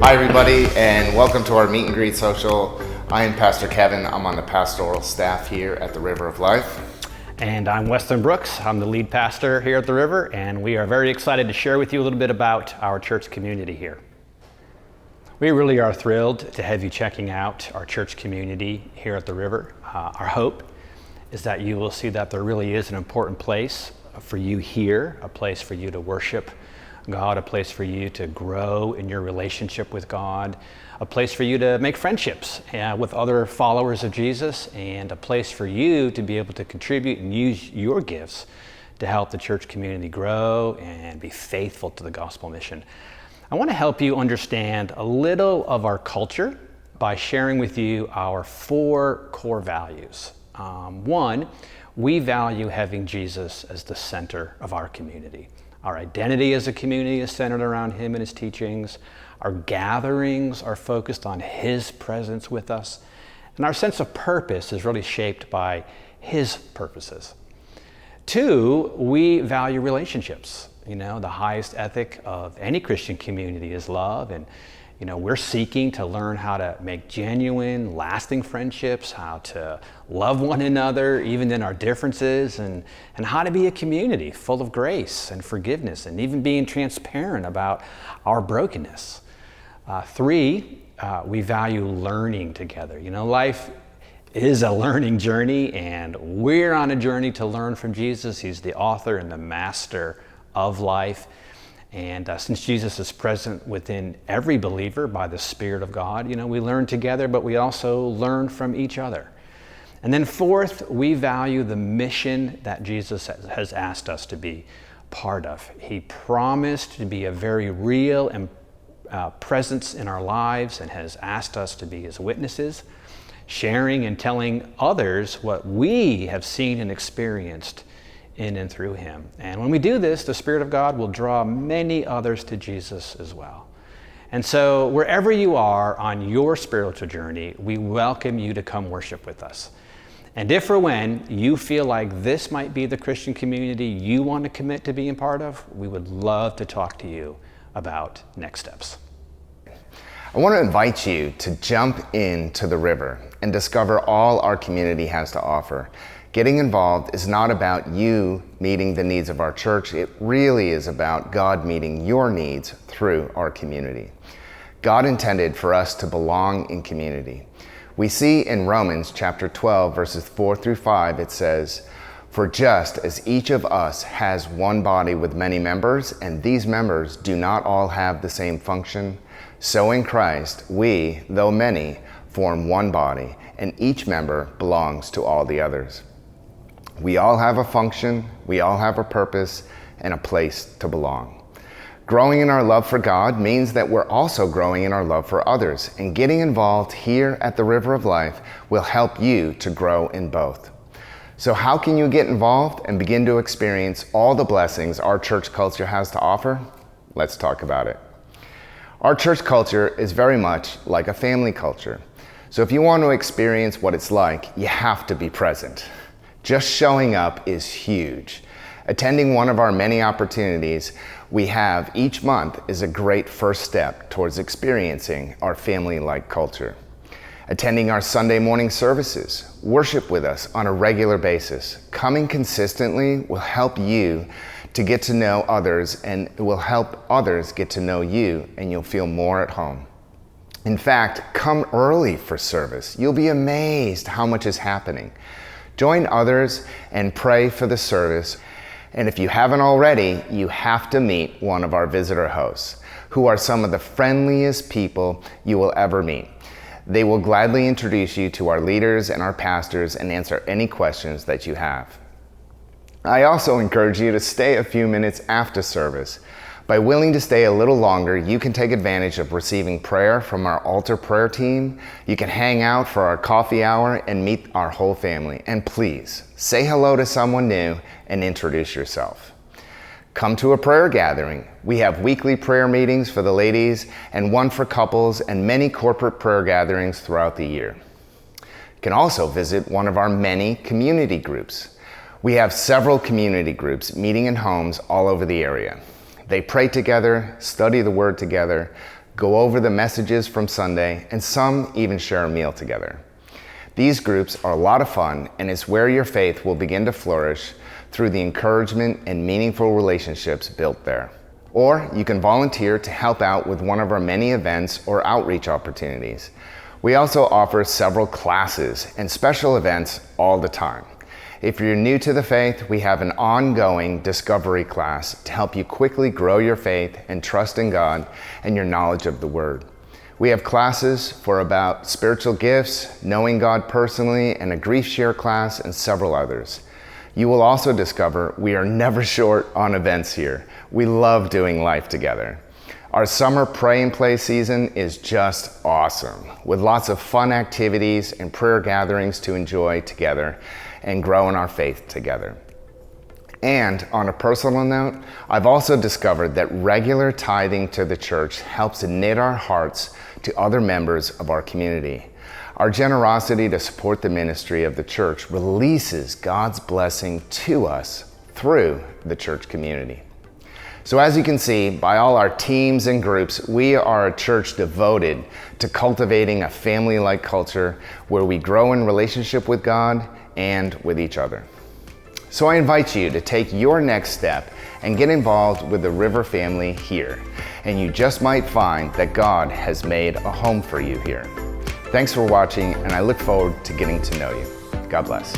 Hi everybody, and welcome to our meet and greet social. I am Pastor Kevin. I'm on the pastoral staff here at the River of Life. And I'm Weston Brooks. I'm the lead pastor here at the River, and we are very excited to share with you a little bit about our church community here. We really are thrilled to have you checking out our church community here at the River. Our hope is that you will see that there really is an important place for you here, a place for you to worship God, a place for you to grow in your relationship with God, a place for you to make friendships with other followers of Jesus, and a place for you to be able to contribute and use your gifts to help the church community grow and be faithful to the gospel mission. I want to help you understand a little of our culture by sharing with you our 4 core values. One, we value having Jesus as the center of our community. Our identity as a community is centered around Him and His teachings. Our gatherings are focused on His presence with us. And our sense of purpose is really shaped by His purposes. 2, we value relationships. The highest ethic of any Christian community is love. And, we're seeking to learn how to make genuine, lasting friendships, how to love one another, even in our differences, and how to be a community full of grace and forgiveness, and even being transparent about our brokenness. 3, we value learning together. Life is a learning journey, and we're on a journey to learn from Jesus. He's the author and the master of life. And since Jesus is present within every believer by the Spirit of God, we learn together, but we also learn from each other. And then 4th, we value the mission that Jesus has asked us to be part of. He promised to be a very real and presence in our lives, and has asked us to be His witnesses, sharing and telling others what we have seen and experienced in and through Him. And when we do this, the Spirit of God will draw many others to Jesus as well. And so wherever you are on your spiritual journey, we welcome you to come worship with us. And if or when you feel like this might be the Christian community you want to commit to being part of, we would love to talk to you about next steps. I want to invite you to jump into the River and discover all our community has to offer. Getting involved is not about you meeting the needs of our church. It really is about God meeting your needs through our community. God intended for us to belong in community. We see in Romans chapter 12, verses 4 through 5, it says, "For just as each of us has one body with many members, and these members do not all have the same function, so in Christ we, though many, form one body, and each member belongs to all the others." We all have a function, we all have a purpose, and a place to belong. Growing in our love for God means that we're also growing in our love for others, and getting involved here at the River of Life will help you to grow in both. So how can you get involved and begin to experience all the blessings our church culture has to offer? Let's talk about it. Our church culture is very much like a family culture. So if you want to experience what it's like, you have to be present. Just showing up is huge. Attending one of our many opportunities we have each month is a great first step towards experiencing our family-like culture. Attending our Sunday morning services, worship with us on a regular basis. Coming consistently will help you to get to know others, and it will help others get to know you, and you'll feel more at home. In fact, come early for service. You'll be amazed how much is happening. Join others and pray for the service. And if you haven't already, you have to meet one of our visitor hosts, who are some of the friendliest people you will ever meet. They will gladly introduce you to our leaders and our pastors and answer any questions that you have. I also encourage you to stay a few minutes after service. By willing to stay a little longer, you can take advantage of receiving prayer from our altar prayer team. You can hang out for our coffee hour and meet our whole family. And please, say hello to someone new and introduce yourself. Come to a prayer gathering. We have weekly prayer meetings for the ladies and one for couples, and many corporate prayer gatherings throughout the year. You can also visit one of our many community groups. We have several community groups meeting in homes all over the area. They pray together, study the Word together, go over the messages from Sunday, and some even share a meal together. These groups are a lot of fun, and it's where your faith will begin to flourish through the encouragement and meaningful relationships built there. Or you can volunteer to help out with one of our many events or outreach opportunities. We also offer several classes and special events all the time. If you're new to the faith, we have an ongoing discovery class to help you quickly grow your faith and trust in God and your knowledge of the Word. We have classes for about spiritual gifts, knowing God personally, and a grief share class, and several others. You will also discover we are never short on events here. We love doing life together. Our summer pray and play season is just awesome, with lots of fun activities and prayer gatherings to enjoy together and grow in our faith together. And on a personal note, I've also discovered that regular tithing to the church helps knit our hearts to other members of our community. Our generosity to support the ministry of the church releases God's blessing to us through the church community. So as you can see, by all our teams and groups, we are a church devoted to cultivating a family-like culture where we grow in relationship with God and with each other. So I invite you to take your next step and get involved with the River family here. And you just might find that God has made a home for you here. Thanks for watching, and I look forward to getting to know you. God bless.